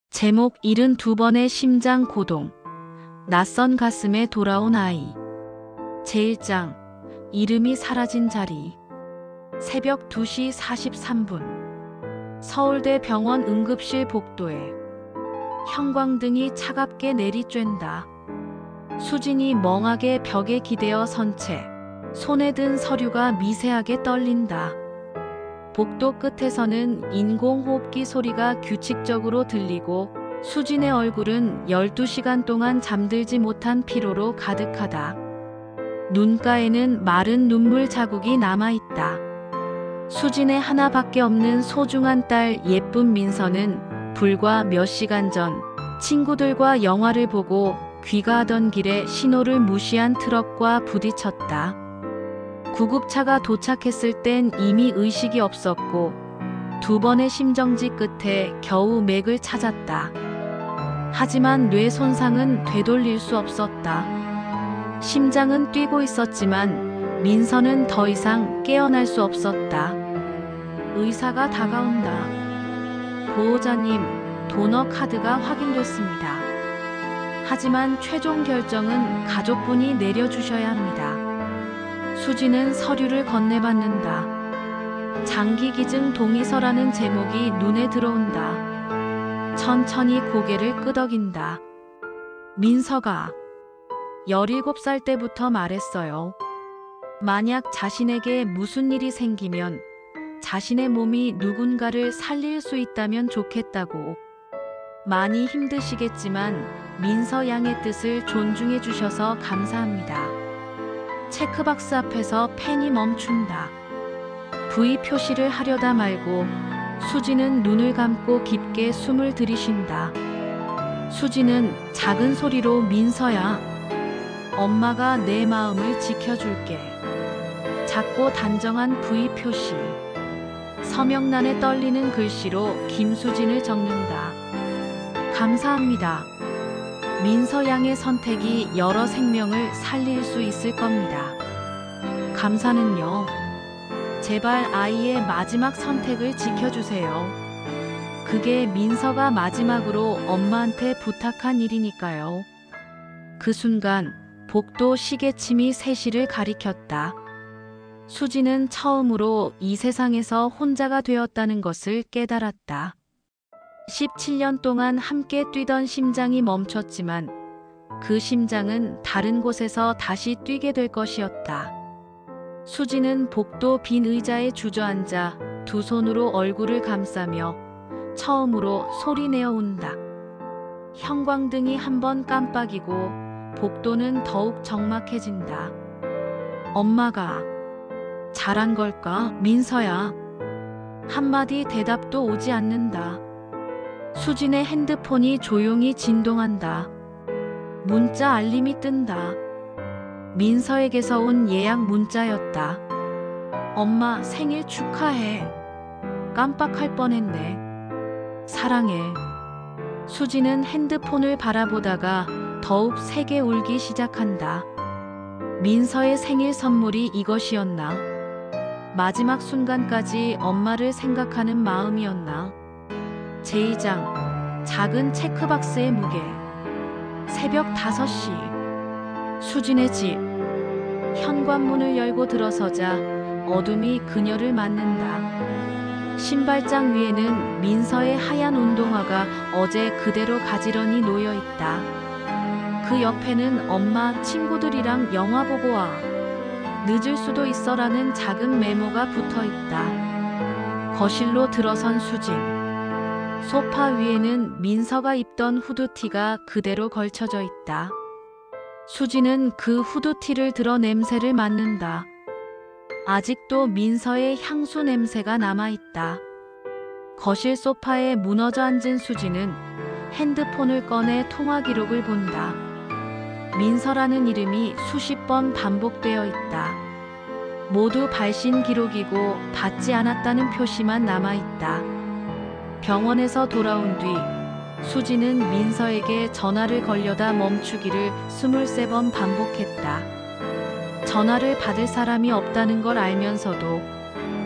제목 72번의 심장 고동. 낯선 가슴에 돌아온 아이. 제1장. 이름이 사라진 자리. 새벽 2시 43분. 서울대 병원 응급실 복도에 형광등이 차갑게 내리쬐다. 수진이 멍하게 벽에 기대어 선 채 손에 든 서류가 미세하게 떨린다. 복도 끝에서는 인공호흡기 소리가 규칙적으로 들리고 수진의 얼굴은 12시간 동안 잠들지 못한 피로로 가득하다. 눈가에는 마른 눈물 자국이 남아있다. 수진의 하나밖에 없는 소중한 딸 예쁜 민서는 불과 몇 시간 전 친구들과 영화를 보고 귀가하던 길에 신호를 무시한 트럭과 부딪혔다. 구급차가 도착했을 땐 이미 의식이 없었고 2번의 심정지 끝에 겨우 맥을 찾았다. 하지만 뇌 손상은 되돌릴 수 없었다. 심장은 뛰고 있었지만 민서는 더 이상 깨어날 수 없었다. 의사가 다가온다. 보호자님, 도너 카드가 확인됐습니다. 하지만 최종 결정은 가족분이 내려주셔야 합니다. 수진은 서류를 건네받는다. 장기기증 동의서라는 제목이 눈에 들어온다. 천천히 고개를 끄덕인다. 민서가 17살 때부터 말했어요. 만약 자신에게 무슨 일이 생기면 자신의 몸이 누군가를 살릴 수 있다면 좋겠다고. 많이 힘드시겠지만 민서 양의 뜻을 존중해 주셔서 감사합니다. 체크박스 앞에서 펜이 멈춘다. V 표시를 하려다 말고 수진은 눈을 감고 깊게 숨을 들이쉰다. 수진은 작은 소리로 민서야. 엄마가 내 마음을 지켜줄게. 작고 단정한 V 표시. 서명란에 떨리는 글씨로 김수진을 적는다. 감사합니다. 민서 양의 선택이 여러 생명을 살릴 수 있을 겁니다. 감사는요. 제발 아이의 마지막 선택을 지켜주세요. 그게 민서가 마지막으로 엄마한테 부탁한 일이니까요. 그 순간 복도 시계침이 3시를 가리켰다. 수지는 처음으로 이 세상에서 혼자가 되었다는 것을 깨달았다. 17년 동안 함께 뛰던 심장이 멈췄지만 그 심장은 다른 곳에서 다시 뛰게 될 것이었다. 수지는 복도 빈 의자에 주저앉아 두 손으로 얼굴을 감싸며 처음으로 소리내어 운다. 형광등이 한번 깜빡이고 복도는 더욱 적막해진다. 엄마가 잘한 걸까? 민서야. 한마디 대답도 오지 않는다. 수진의 핸드폰이 조용히 진동한다. 문자 알림이 뜬다. 민서에게서 온 예약 문자였다. 엄마 생일 축하해. 깜빡할 뻔했네. 사랑해. 수진은 핸드폰을 바라보다가 더욱 세게 울기 시작한다. 민서의 생일 선물이 이것이었나? 마지막 순간까지 엄마를 생각하는 마음이었나? 제2장. 작은 체크박스의 무게. 새벽 5시. 수진의 집. 현관문을 열고 들어서자 어둠이 그녀를 맞는다. 신발장 위에는 민서의 하얀 운동화가 어제 그대로 가지런히 놓여 있다. 그 옆에는 엄마 친구들이랑 영화 보고 와. 늦을 수도 있어라는 작은 메모가 붙어 있다. 거실로 들어선 수진. 소파 위에는 민서가 입던 후드티가 그대로 걸쳐져 있다. 수진은 그 후드티를 들어 냄새를 맡는다. 아직도 민서의 향수 냄새가 남아있다. 거실 소파에 무너져 앉은 수진은 핸드폰을 꺼내 통화 기록을 본다. 민서라는 이름이 수십 번 반복되어 있다. 모두 발신 기록이고 받지 않았다는 표시만 남아있다. 병원에서 돌아온 뒤 수진은 민서에게 전화를 걸려다 멈추기를 23번 반복했다. 전화를 받을 사람이 없다는 걸 알면서도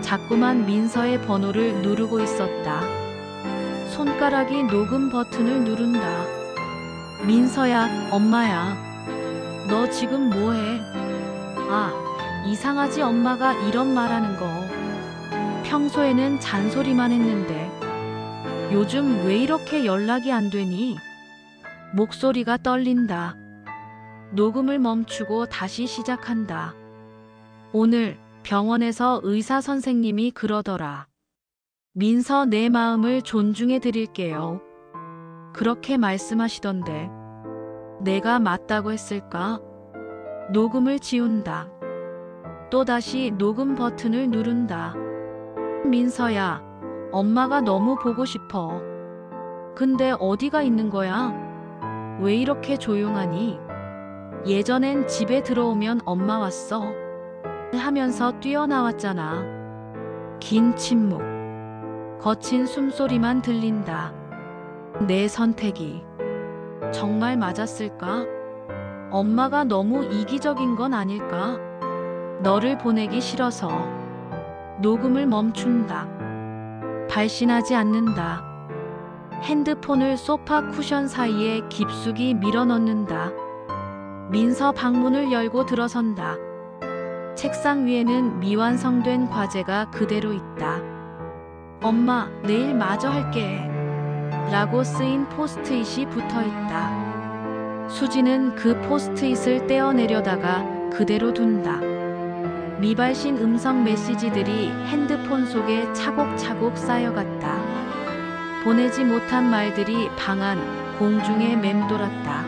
자꾸만 민서의 번호를 누르고 있었다. 손가락이 녹음 버튼을 누른다. 민서야, 엄마야. 너 지금 뭐해? 아, 이상하지 엄마가 이런 말하는 거. 평소에는 잔소리만 했는데 요즘 왜 이렇게 연락이 안 되니? 목소리가 떨린다. 녹음을 멈추고 다시 시작한다. 오늘 병원에서 의사 선생님이 그러더라. 민서 내 마음을 존중해 드릴게요. 그렇게 말씀하시던데 내가 맞다고 했을까? 녹음을 지운다. 또다시 녹음 버튼을 누른다. 민서야, 엄마가 너무 보고 싶어. 근데 어디가 있는 거야? 왜 이렇게 조용하니? 예전엔 집에 들어오면 엄마 왔어 하면서 뛰어나왔잖아. 긴 침묵. 거친 숨소리만 들린다. 내 선택이 정말 맞았을까? 엄마가 너무 이기적인 건 아닐까? 너를 보내기 싫어서. 녹음을 멈춘다. 발신하지 않는다. 핸드폰을 소파 쿠션 사이에 깊숙이 밀어넣는다. 민서 방문을 열고 들어선다. 책상 위에는 미완성된 과제가 그대로 있다. 엄마, 내일 마저 할게. 라고 쓰인 포스트잇이 붙어 있다. 수지는 그 포스트잇을 떼어내려다가 그대로 둔다. 미발신 음성 메시지들이 핸드폰 속에 차곡차곡 쌓여갔다. 보내지 못한 말들이 방안, 공중에 맴돌았다.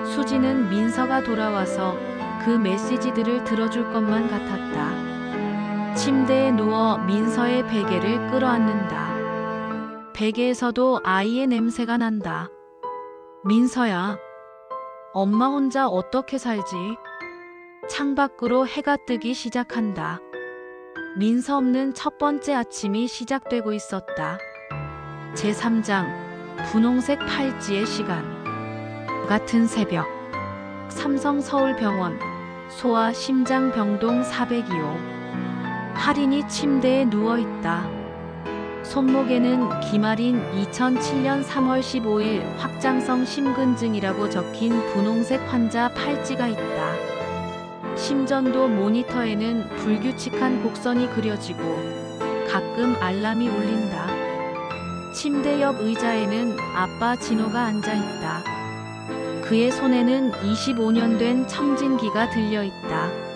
수지는 민서가 돌아와서 그 메시지들을 들어줄 것만 같았다. 침대에 누워 민서의 베개를 끌어안는다. 베개에서도 아이의 냄새가 난다. 민서야, 엄마 혼자 어떻게 살지? 창밖으로 해가 뜨기 시작한다. 민서 없는 첫 번째 아침이 시작되고 있었다. 제3장 분홍색 팔찌의 시간. 같은 새벽 삼성 서울병원 소아 심장병동 402호. 할인이 침대에 누워있다. 손목에는 기말인 2007년 3월 15일 확장성 심근증이라고 적힌 분홍색 환자 팔찌가 있다. 심전도 모니터에는 불규칙한 곡선이 그려지고 가끔 알람이 울린다. 침대 옆 의자에는 아빠 진호가 앉아있다. 그의 손에는 25년 된 청진기가 들려있다.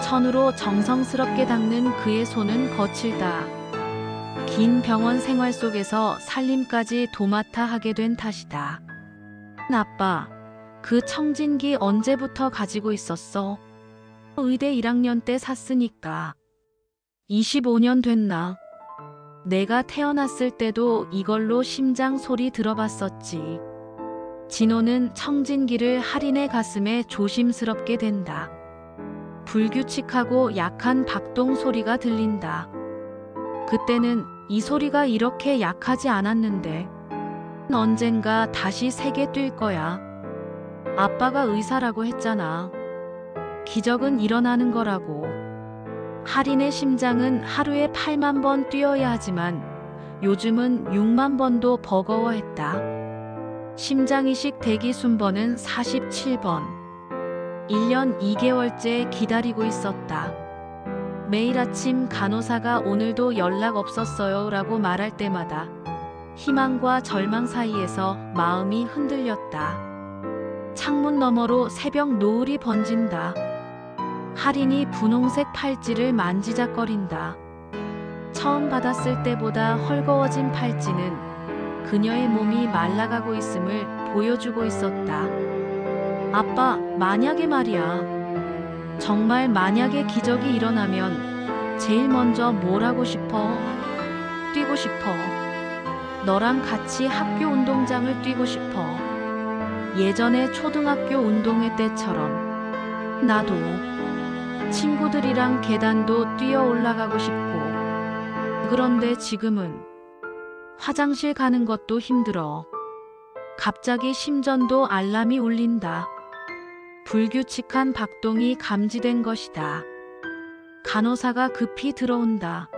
천으로 정성스럽게 닦는 그의 손은 거칠다. 긴 병원 생활 속에서 살림까지 도맡아 하게 된 탓이다. 아빠, 그 청진기 언제부터 가지고 있었어? 의대 1학년 때 샀으니까. 25년 됐나? 내가 태어났을 때도 이걸로 심장 소리 들어봤었지. 진호는 청진기를 할인의 가슴에 조심스럽게 댄다. 불규칙하고 약한 박동 소리가 들린다. 그때는 이 소리가 이렇게 약하지 않았는데 언젠가 다시 세게 뛸 거야. 아빠가 의사라고 했잖아. 기적은 일어나는 거라고. 할인의 심장은 하루에 8만 번 뛰어야 하지만 요즘은 6만 번도 버거워했다. 심장이식 대기 순번은 47번. 1년 2개월째 기다리고 있었다. 매일 아침 간호사가 오늘도 연락 없었어요 라고 말할 때마다 희망과 절망 사이에서 마음이 흔들렸다. 창문 너머로 새벽 노을이 번진다. 할인이 분홍색 팔찌를 만지작거린다. 처음 받았을 때보다 헐거워진 팔찌는 그녀의 몸이 말라가고 있음을 보여주고 있었다. 아빠, 만약에 말이야. 정말 만약에 기적이 일어나면 제일 먼저 뭘 하고 싶어? 뛰고 싶어. 너랑 같이 학교 운동장을 뛰고 싶어. 예전에 초등학교 운동회 때처럼. 나도 친구들이랑 계단도 뛰어 올라가고 싶고. 그런데 지금은 화장실 가는 것도 힘들어. 갑자기 심전도 알람이 울린다. 불규칙한 박동이 감지된 것이다. 간호사가 급히 들어온다.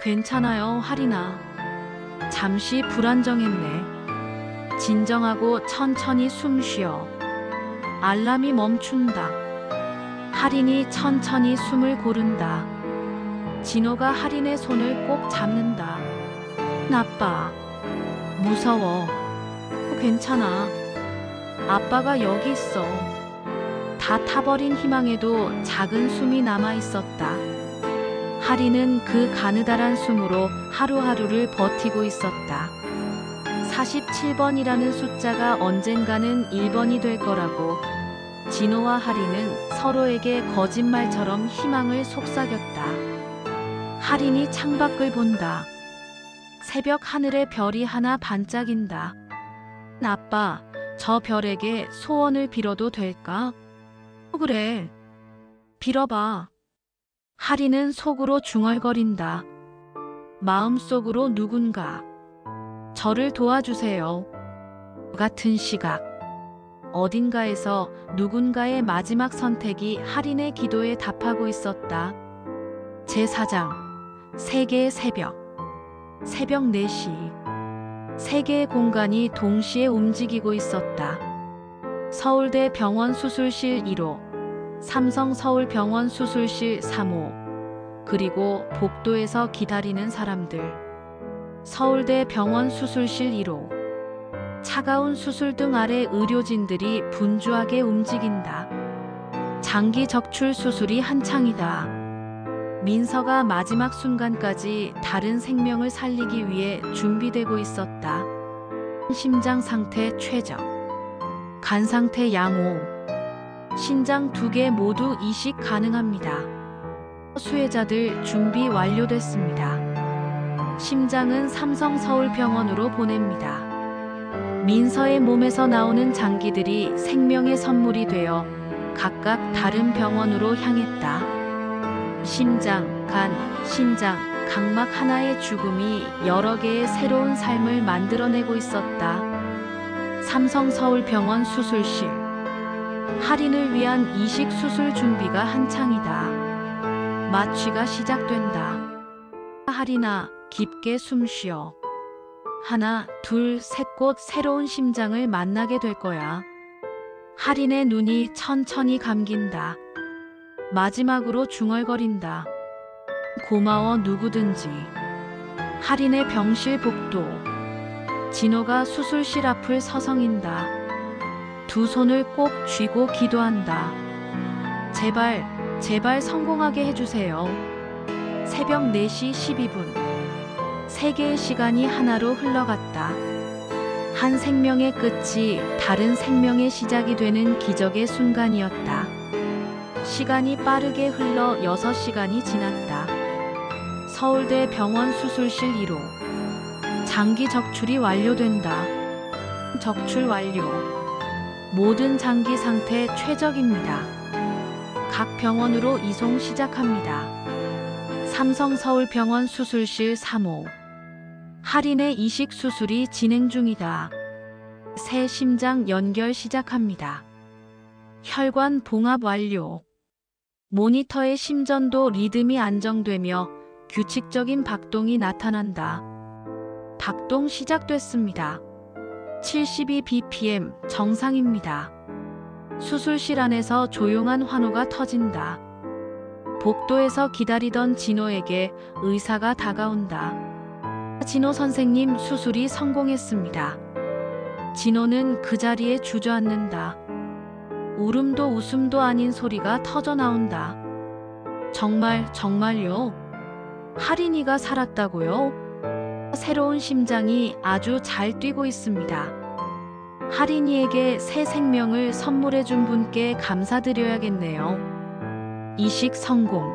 괜찮아요, 할인아. 잠시 불안정했네. 진정하고 천천히 숨 쉬어. 알람이 멈춘다. 할인이 천천히 숨을 고른다. 진호가 할인의 손을 꼭 잡는다. 아빠, 무서워. 괜찮아. 아빠가 여기 있어. 다 타버린 희망에도 작은 숨이 남아 있었다. 할인은 그 가느다란 숨으로 하루하루를 버티고 있었다. 47번이라는 숫자가 언젠가는 1번이 될 거라고 진호와 할인은 서로에게 거짓말처럼 희망을 속삭였다. 할인이 창밖을 본다. 새벽 하늘에 별이 하나 반짝인다. 아빠, 저 별에게 소원을 빌어도 될까? 그래. 빌어봐. 할인은 속으로 중얼거린다. 마음속으로 누군가. 저를 도와주세요. 같은 시각. 어딘가에서 누군가의 마지막 선택이 할인의 기도에 답하고 있었다. 제4장. 세계의 새벽. 새벽 4시. 세 개의 공간이 동시에 움직이고 있었다. 서울대 병원 수술실 1호, 삼성 서울병원 수술실 3호, 그리고 복도에서 기다리는 사람들. 서울대 병원 수술실 1호. 차가운 수술등 아래 의료진들이 분주하게 움직인다. 장기 적출 수술이 한창이다. 민서가 마지막 순간까지 다른 생명을 살리기 위해 준비되고 있었다. 심장 상태 최적. 간 상태 양호. 신장 2개 모두 이식 가능합니다. 수혜자들 준비 완료됐습니다. 심장은 삼성 서울병원으로 보냅니다. 민서의 몸에서 나오는 장기들이 생명의 선물이 되어 각각 다른 병원으로 향했다. 심장, 간, 신장, 각막 하나의 죽음이 여러 개의 새로운 삶을 만들어내고 있었다. 삼성 서울병원 수술실. 할인을 위한 이식 수술 준비가 한창이다. 마취가 시작된다. 할인아, 깊게 숨 쉬어. 하나, 둘, 셋 곧 새로운 심장을 만나게 될 거야. 할인의 눈이 천천히 감긴다. 마지막으로 중얼거린다. 고마워 누구든지. 할인의 병실 복도. 진호가 수술실 앞을 서성인다. 두 손을 꼭 쥐고 기도한다. 제발, 제발 성공하게 해주세요. 새벽 4시 12분. 세 개의 시간이 하나로 흘러갔다. 한 생명의 끝이 다른 생명의 시작이 되는 기적의 순간이었다. 시간이 빠르게 흘러 6시간이 지났다. 서울대 병원 수술실 1호. 장기 적출이 완료된다. 적출 완료. 모든 장기 상태 최적입니다. 각 병원으로 이송 시작합니다. 삼성 서울병원 수술실 3호. 할인의 이식 수술이 진행 중이다. 새 심장 연결 시작합니다. 혈관 봉합 완료. 모니터의 심전도 리듬이 안정되며 규칙적인 박동이 나타난다. 박동 시작됐습니다. 72bpm 정상입니다. 수술실 안에서 조용한 환호가 터진다. 복도에서 기다리던 진호에게 의사가 다가온다. 진호 선생님, 수술이 성공했습니다. 진호는 그 자리에 주저앉는다. 울음도 웃음도 아닌 소리가 터져 나온다. 정말요? 할인이가 살았다고요? 새로운 심장이 아주 잘 뛰고 있습니다. 할인이에게 새 생명을 선물해준 분께 감사드려야겠네요. 이식 성공.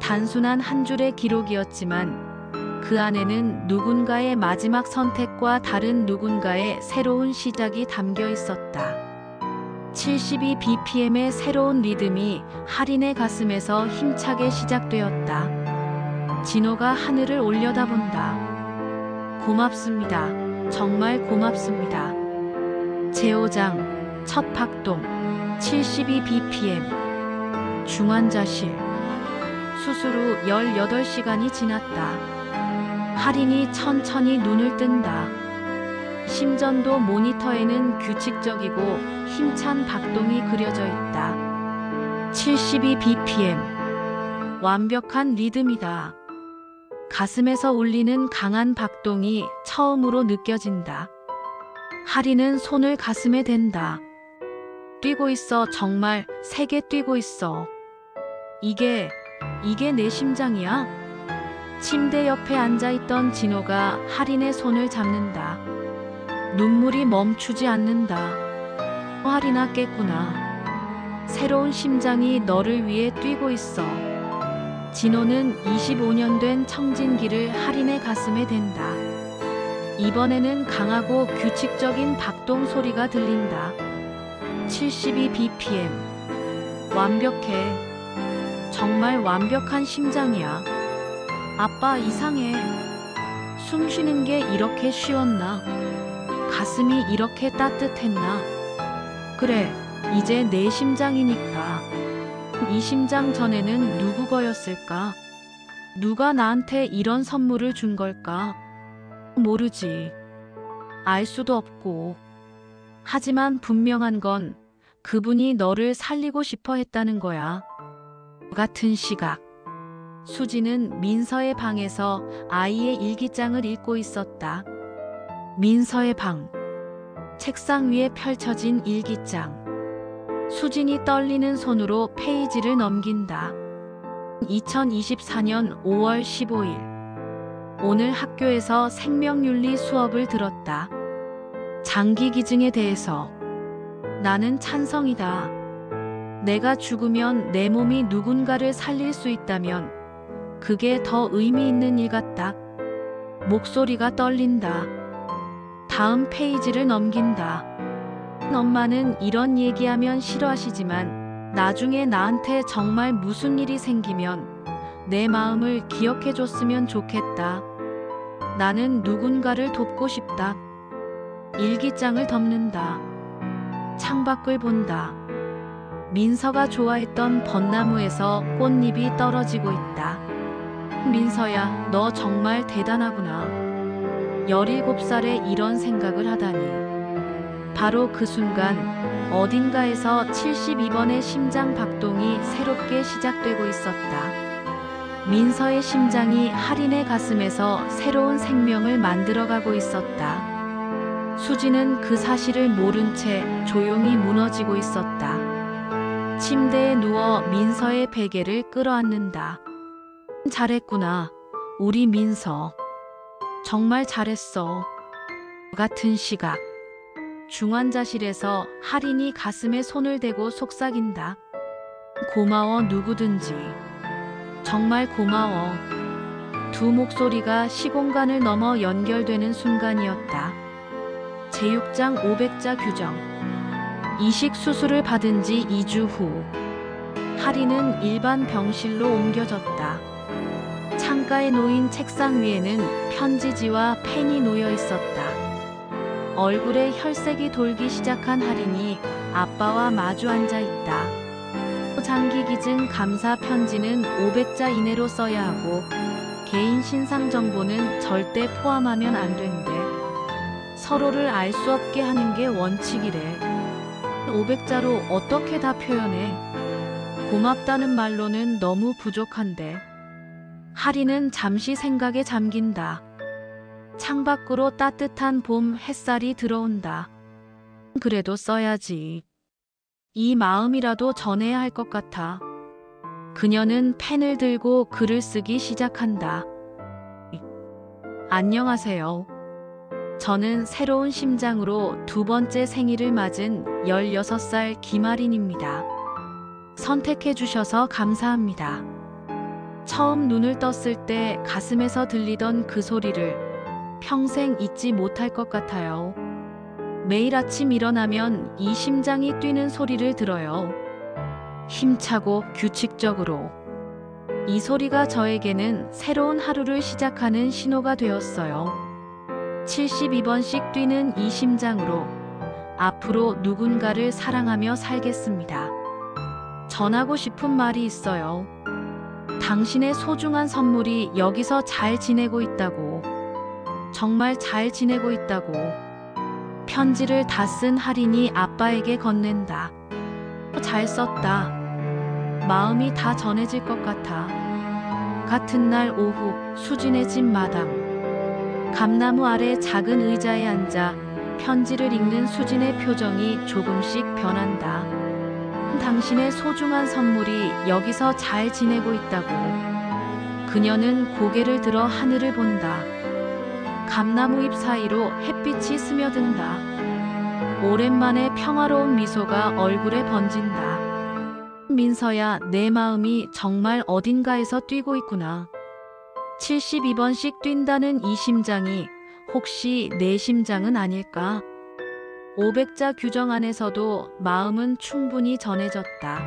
단순한 한 줄의 기록이었지만 그 안에는 누군가의 마지막 선택과 다른 누군가의 새로운 시작이 담겨 있었다. 72bpm의 새로운 리듬이 할인의 가슴에서 힘차게 시작되었다. 진호가 하늘을 올려다본다. 고맙습니다. 정말 고맙습니다. 제5장 첫 박동. 72bpm. 중환자실. 수술 후 18시간이 지났다. 할인이 천천히 눈을 뜬다. 심전도 모니터에는 규칙적이고 힘찬 박동이 그려져 있다. 72bpm. 완벽한 리듬이다. 가슴에서 울리는 강한 박동이 처음으로 느껴진다. 할인은 손을 가슴에 댄다. 뛰고 있어. 정말 세게 뛰고 있어. 이게 내 심장이야? 침대 옆에 앉아있던 진호가 할인의 손을 잡는다. 눈물이 멈추지 않는다. 할인아, 깼구나. 새로운 심장이 너를 위해 뛰고 있어. 진호는 25년 된 청진기를 할인의 가슴에 댄다. 이번에는 강하고 규칙적인 박동 소리가 들린다. 72bpm. 완벽해. 정말 완벽한 심장이야. 아빠, 이상해. 숨 쉬는 게 이렇게 쉬웠나? 가슴이 이렇게 따뜻했나? 그래, 이제 내 심장이니까. 이 심장 전에는 누구 거였을까? 누가 나한테 이런 선물을 준 걸까? 모르지. 알 수도 없고. 하지만 분명한 건 그분이 너를 살리고 싶어 했다는 거야. 같은 시각. 수지는 민서의 방에서 아이의 일기장을 읽고 있었다. 민서의 방. 책상 위에 펼쳐진 일기장. 수진이 떨리는 손으로 페이지를 넘긴다. 2024년 5월 15일. 오늘 학교에서 생명윤리 수업을 들었다. 장기기증에 대해서. 나는 찬성이다. 내가 죽으면 내 몸이 누군가를 살릴 수 있다면 그게 더 의미 있는 일 같다. 목소리가 떨린다. 다음 페이지를 넘긴다. 엄마는 이런 얘기하면 싫어하시지만 나중에 나한테 정말 무슨 일이 생기면 내 마음을 기억해 줬으면 좋겠다. 나는 누군가를 돕고 싶다. 일기장을 덮는다. 창밖을 본다. 민서가 좋아했던 벚나무에서 꽃잎이 떨어지고 있다. 민서야, 너 정말 대단하구나. 17살에 이런 생각을 하다니. 바로 그 순간 어딘가에서 72번의 심장 박동이 새롭게 시작되고 있었다. 민서의 심장이 할인의 가슴에서 새로운 생명을 만들어가고 있었다. 수지는 그 사실을 모른 채 조용히 무너지고 있었다. 침대에 누워 민서의 베개를 끌어안는다. 잘했구나, 우리 민서. 정말 잘했어. 같은 시각. 중환자실에서 할인이 가슴에 손을 대고 속삭인다. 고마워, 누구든지. 정말 고마워. 두 목소리가 시공간을 넘어 연결되는 순간이었다. 제6장 500자 규정. 이식 수술을 받은 지 2주 후. 할인은 일반 병실로 옮겨졌다. 창가에 놓인 책상 위에는 편지지와 펜이 놓여 있었다. 얼굴에 혈색이 돌기 시작한 할인이 아빠와 마주 앉아 있다. 장기기증 감사 편지는 500자 이내로 써야 하고 개인 신상 정보는 절대 포함하면 안 된대. 서로를 알 수 없게 하는 게 원칙이래. 500자로 어떻게 다 표현해? 고맙다는 말로는 너무 부족한데. 할인은 잠시 생각에 잠긴다. 창밖으로 따뜻한 봄 햇살이 들어온다. 그래도 써야지. 이 마음이라도 전해야 할 것 같아. 그녀는 펜을 들고 글을 쓰기 시작한다. 안녕하세요. 저는 새로운 심장으로 두 번째 생일을 맞은 16살 김할인입니다. 선택해 주셔서 감사합니다. 처음 눈을 떴을 때 가슴에서 들리던 그 소리를 평생 잊지 못할 것 같아요. 매일 아침 일어나면 이 심장이 뛰는 소리를 들어요. 힘차고 규칙적으로. 이 소리가 저에게는 새로운 하루를 시작하는 신호가 되었어요. 72번씩 뛰는 이 심장으로 앞으로 누군가를 사랑하며 살겠습니다. 전하고 싶은 말이 있어요. 당신의 소중한 선물이 여기서 잘 지내고 있다고. 정말 잘 지내고 있다고. 편지를 다 쓴 할인이 아빠에게 건넨다. 잘 썼다. 마음이 다 전해질 것 같아. 같은 날 오후 수진의 집 마당. 감나무 아래 작은 의자에 앉아 편지를 읽는 수진의 표정이 조금씩 변한다. 당신의 소중한 선물이 여기서 잘 지내고 있다고. 그녀는 고개를 들어 하늘을 본다. 감나무 잎 사이로 햇빛이 스며든다. 오랜만에 평화로운 미소가 얼굴에 번진다. 민서야, 내 마음이 정말 어딘가에서 뛰고 있구나. 72번씩 뛴다는 이 심장이 혹시 내 심장은 아닐까? 500자 규정 안에서도 마음은 충분히 전해졌다.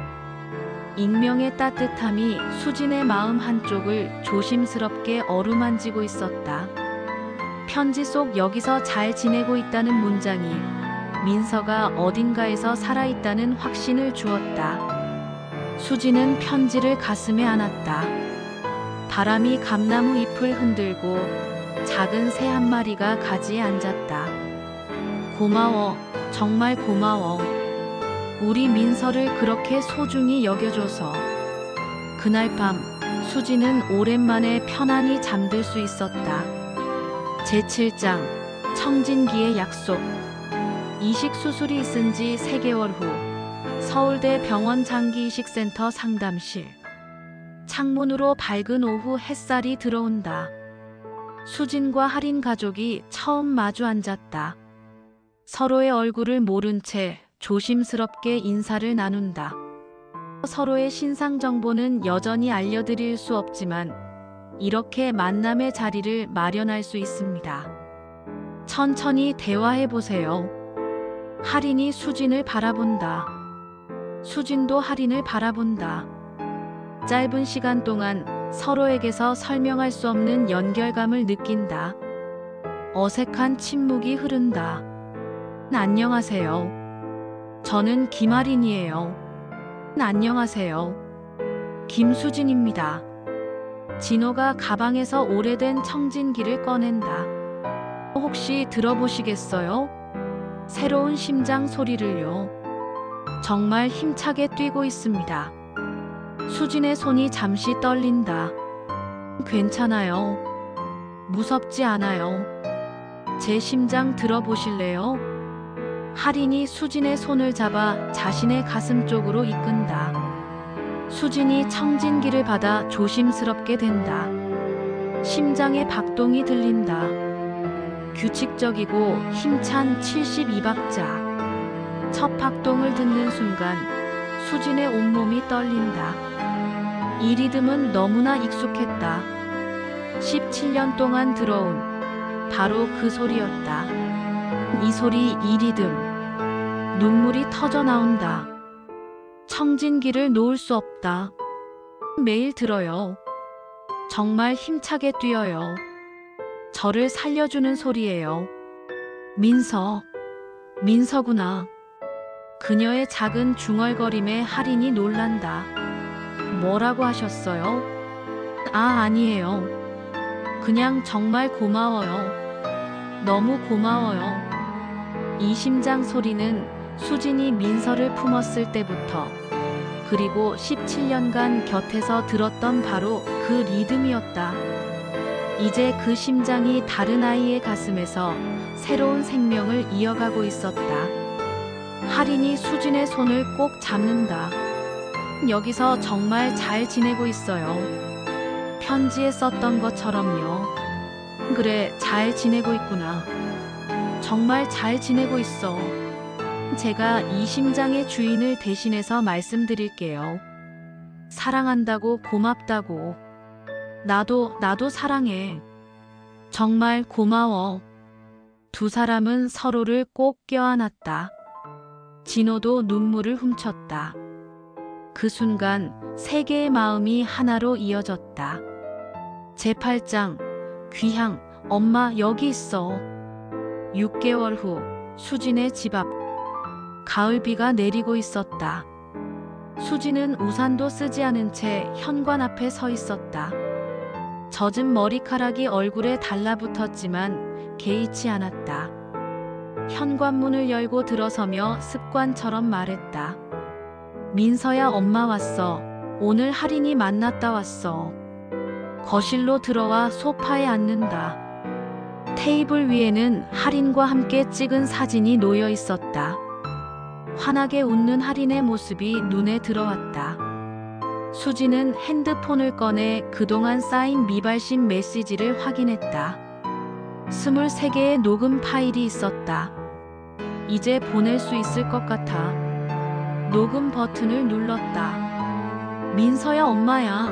익명의 따뜻함이 수진의 마음 한쪽을 조심스럽게 어루만지고 있었다. 편지 속 여기서 잘 지내고 있다는 문장이 민서가 어딘가에서 살아있다는 확신을 주었다. 수진은 편지를 가슴에 안았다. 바람이 감나무 잎을 흔들고 작은 새 한 마리가 가지에 앉았다. 고마워, 정말 고마워. 우리 민서를 그렇게 소중히 여겨줘서. 그날 밤 수진은 오랜만에 편안히 잠들 수 있었다. 제7장 청진기의 약속. 이식 수술이 있은 지 3개월 후 서울대 병원 장기이식센터 상담실. 창문으로 밝은 오후 햇살이 들어온다. 수진과 할인 가족이 처음 마주 앉았다. 서로의 얼굴을 모른 채 조심스럽게 인사를 나눈다. 서로의 신상 정보는 여전히 알려드릴 수 없지만 이렇게 만남의 자리를 마련할 수 있습니다. 천천히 대화해 보세요. 할인이 수진을 바라본다. 수진도 할인을 바라본다. 짧은 시간 동안 서로에게서 설명할 수 없는 연결감을 느낀다. 어색한 침묵이 흐른다. 안녕하세요. 저는 김할인이에요. 안녕하세요. 김수진입니다. 진호가 가방에서 오래된 청진기를 꺼낸다. 혹시 들어보시겠어요? 새로운 심장 소리를요. 정말 힘차게 뛰고 있습니다. 수진의 손이 잠시 떨린다. 괜찮아요. 무섭지 않아요. 제 심장 들어보실래요? 할인이 수진의 손을 잡아 자신의 가슴 쪽으로 이끈다. 수진이 청진기를 받아 조심스럽게 댄다. 심장의 박동이 들린다. 규칙적이고 힘찬 72박자. 첫 박동을 듣는 순간 수진의 온몸이 떨린다. 이 리듬은 너무나 익숙했다. 17년 동안 들어온 바로 그 소리였다. 이 소리, 이 리듬. 눈물이 터져 나온다. 청진기를 놓을 수 없다. 매일 들어요. 정말 힘차게 뛰어요. 저를 살려주는 소리예요. 민서, 민서구나. 그녀의 작은 중얼거림에 할인이 놀란다. 뭐라고 하셨어요? 아니에요. 그냥 정말 고마워요. 너무 고마워요. 이 심장 소리는 수진이 민서를 품었을 때부터 그리고 17년간 곁에서 들었던 바로 그 리듬이었다. 이제 그 심장이 다른 아이의 가슴에서 새로운 생명을 이어가고 있었다. 할인이 수진의 손을 꼭 잡는다. 여기서 정말 잘 지내고 있어요. 편지에 썼던 것처럼요. 그래, 잘 지내고 있구나. 정말 잘 지내고 있어. 제가 이 심장의 주인을 대신해서 말씀드릴게요. 사랑한다고, 고맙다고. 나도 사랑해. 정말 고마워. 두 사람은 서로를 꼭 껴안았다. 진호도 눈물을 훔쳤다. 그 순간 세 개의 마음이 하나로 이어졌다. 제8장 귀향. 엄마 여기 있어. 6개월 후 수진의 집 앞. 가을비가 내리고 있었다. 수진은 우산도 쓰지 않은 채 현관 앞에 서 있었다. 젖은 머리카락이 얼굴에 달라붙었지만 개의치 않았다. 현관문을 열고 들어서며 습관처럼 말했다. 민서야, 엄마 왔어. 오늘 할인이 만났다 왔어. 거실로 들어와 소파에 앉는다. 테이블 위에는 할인과 함께 찍은 사진이 놓여 있었다. 환하게 웃는 할인의 모습이 눈에 들어왔다. 수지는 핸드폰을 꺼내 그동안 쌓인 미발신 메시지를 확인했다. 23개의 녹음 파일이 있었다. 이제 보낼 수 있을 것 같아. 녹음 버튼을 눌렀다. 민서야, 엄마야.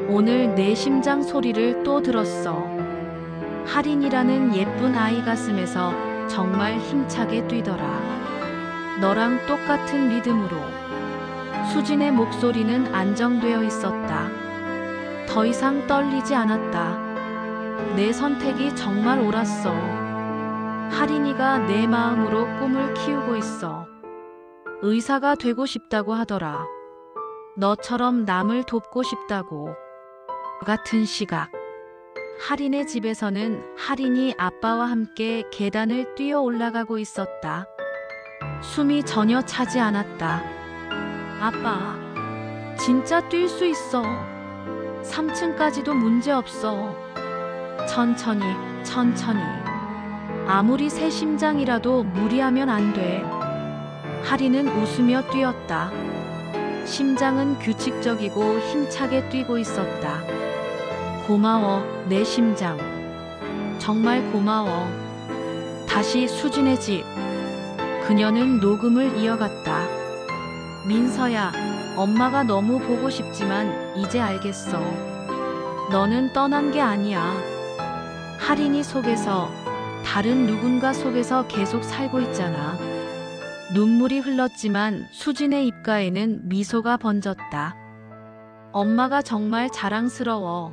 오늘 내 심장 소리를 또 들었어. 할인이라는 예쁜 아이 가슴에서 정말 힘차게 뛰더라. 너랑 똑같은 리듬으로. 수진의 목소리는 안정되어 있었다. 더 이상 떨리지 않았다. 내 선택이 정말 옳았어. 할인이가 내 마음으로 꿈을 키우고 있어. 의사가 되고 싶다고 하더라. 너처럼 남을 돕고 싶다고. 같은 시각. 할인의 집에서는 할인이 아빠와 함께 계단을 뛰어 올라가고 있었다. 숨이 전혀 차지 않았다. 아빠, 진짜 뛸 수 있어. 3층까지도 문제 없어. 천천히, 천천히. 아무리 새 심장이라도 무리하면 안 돼. 할인은 웃으며 뛰었다. 심장은 규칙적이고 힘차게 뛰고 있었다. 고마워, 내 심장. 정말 고마워. 다시 수진의 집. 그녀는 녹음을 이어갔다. 민서야, 엄마가 너무 보고 싶지만 이제 알겠어. 너는 떠난 게 아니야. 할인이 속에서, 다른 누군가 속에서 계속 살고 있잖아. 눈물이 흘렀지만 수진의 입가에는 미소가 번졌다. 엄마가 정말 자랑스러워.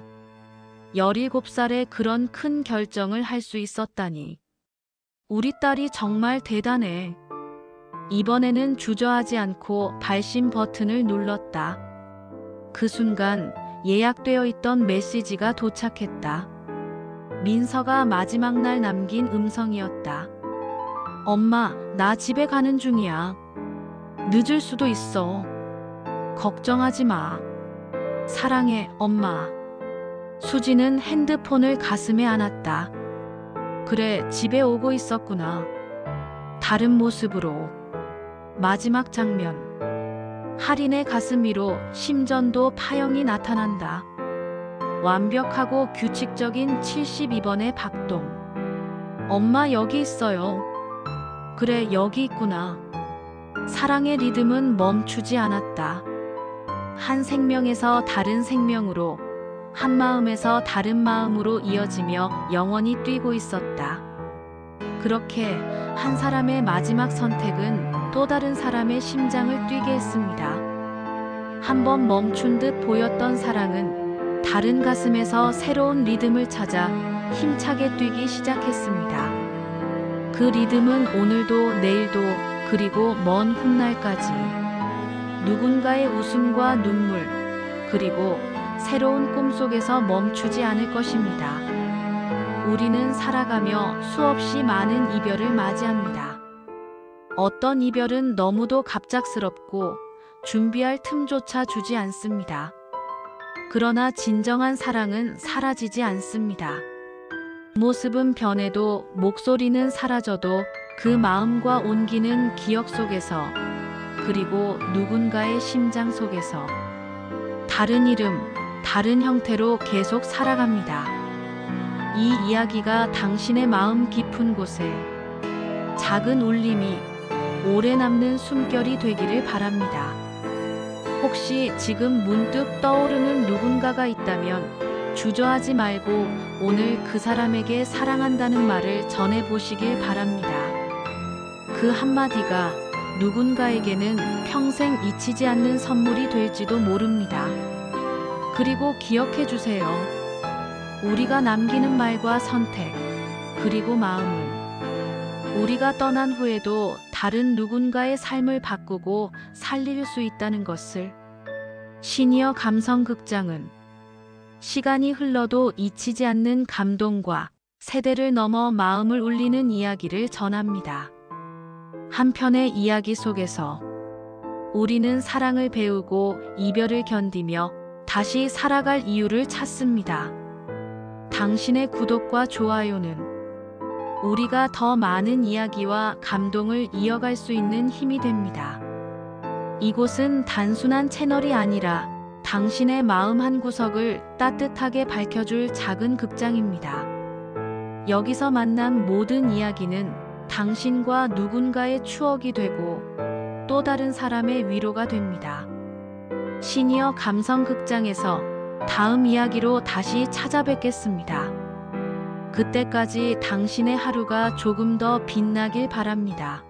17살에 그런 큰 결정을 할 수 있었다니. 우리 딸이 정말 대단해. 이번에는 주저하지 않고 발신 버튼을 눌렀다. 그 순간 예약되어 있던 메시지가 도착했다. 민서가 마지막 날 남긴 음성이었다. 엄마, 나 집에 가는 중이야. 늦을 수도 있어. 걱정하지 마. 사랑해, 엄마. 수지는 핸드폰을 가슴에 안았다. 그래, 집에 오고 있었구나. 다른 모습으로. 마지막 장면. 할인의 가슴 위로 심전도 파형이 나타난다. 완벽하고 규칙적인 72번의 박동. 엄마, 여기 있어요. 그래, 여기 있구나. 사랑의 리듬은 멈추지 않았다. 한 생명에서 다른 생명으로, 한 마음에서 다른 마음으로 이어지며 영원히 뛰고 있었다. 그렇게 한 사람의 마지막 선택은 또 다른 사람의 심장을 뛰게 했습니다. 한번 멈춘 듯 보였던 사랑은 다른 가슴에서 새로운 리듬을 찾아 힘차게 뛰기 시작했습니다. 그 리듬은 오늘도 내일도 그리고 먼 훗날까지 누군가의 웃음과 눈물 그리고 새로운 꿈 속에서 멈추지 않을 것입니다. 우리는 살아가며 수없이 많은 이별을 맞이합니다. 어떤 이별은 너무도 갑작스럽고 준비할 틈조차 주지 않습니다. 그러나 진정한 사랑은 사라지지 않습니다. 모습은 변해도 목소리는 사라져도 그 마음과 온기는 기억 속에서 그리고 누군가의 심장 속에서 다른 이름, 다른 형태로 계속 살아갑니다. 이 이야기가 당신의 마음 깊은 곳에 작은 울림이 오래 남는 숨결이 되기를 바랍니다. 혹시 지금 문득 떠오르는 누군가가 있다면 주저하지 말고 오늘 그 사람에게 사랑한다는 말을 전해보시길 바랍니다. 그 한마디가 누군가에게는 평생 잊히지 않는 선물이 될지도 모릅니다. 그리고 기억해 주세요. 우리가 남기는 말과 선택, 그리고 마음은 우리가 떠난 후에도 다른 누군가의 삶을 바꾸고 살릴 수 있다는 것을. 시니어 감성극장은 시간이 흘러도 잊히지 않는 감동과 세대를 넘어 마음을 울리는 이야기를 전합니다. 한편의 이야기 속에서 우리는 사랑을 배우고 이별을 견디며 다시 살아갈 이유를 찾습니다. 당신의 구독과 좋아요는 우리가 더 많은 이야기와 감동을 이어갈 수 있는 힘이 됩니다. 이곳은 단순한 채널이 아니라 당신의 마음 한구석을 따뜻하게 밝혀줄 작은 극장입니다. 여기서 만난 모든 이야기는 당신과 누군가의 추억이 되고 또 다른 사람의 위로가 됩니다. 시니어 감성 극장에서 다음 이야기로 다시 찾아뵙겠습니다. 그때까지 당신의 하루가 조금 더 빛나길 바랍니다.